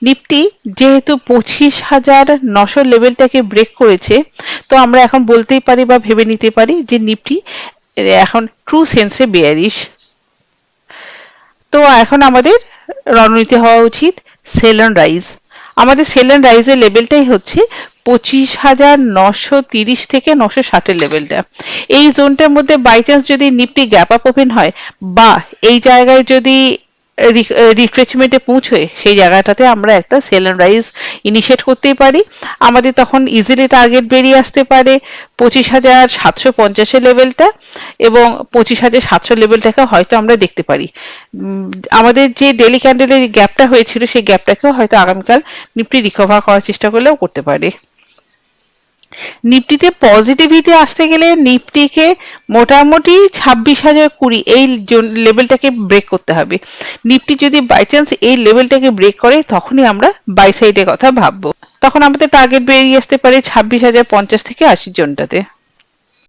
Nifty যেহেতু 25,900 লেভেলটাকে break করেছে, তো আমরা এখন বলতেই পারি বা ভেবে নিতে পারি যে নিফটি এখন ট্রু সেন্সে বেয়ারিশ। তো এখন আমাদের রণনীতি হওয়া উচিত সেল অন রাইজ। আমাদের সেল অন রাইজের লেভেলটাই হচ্ছে 25,930 থেকে 960 লেভেলটা। এই জোনটার মধ্যে বাই চান্স যদি নিফটি গ্যাপ আপ ওপেন হয় বা এই জায়গায় যদি রিট্রেসমেন্টে পৌঁছয়, সেই জায়গাটাতে আমরা একটা সেল অন রাইজ ইনিশিয়েট করতেই পারি। আমাদের তখন ইজিলি টার্গেট বেরিয়ে আসতে পারে 25,750 লেভেলটা, এবং 25,700 লেভেলটাকে হয়তো আমরা দেখতে পারি। আমাদের যে ডেলি ক্যান্ডেলের গ্যাপটা হয়েছিল সেই গ্যাপটাকেও হয়তো আগামীকাল নিফটি রিকভার করার চেষ্টা করলেও করতে পারে। নিফটিতে পজিটিভিটি আসতে গেলে নিফটিকে মোটামুটি 26,020 এই লেভেলটাকে ব্রেক করতে হবে। নিফটি যদি বাই চান্স এই লেভেলটাকে ব্রেক করে, তখনই আমরা বাই সাইডের কথা ভাববো। তখন আমাদের টার্গেট বেরিয়ে আসতে পারে 26,050 থেকে 80 জোনটাতে।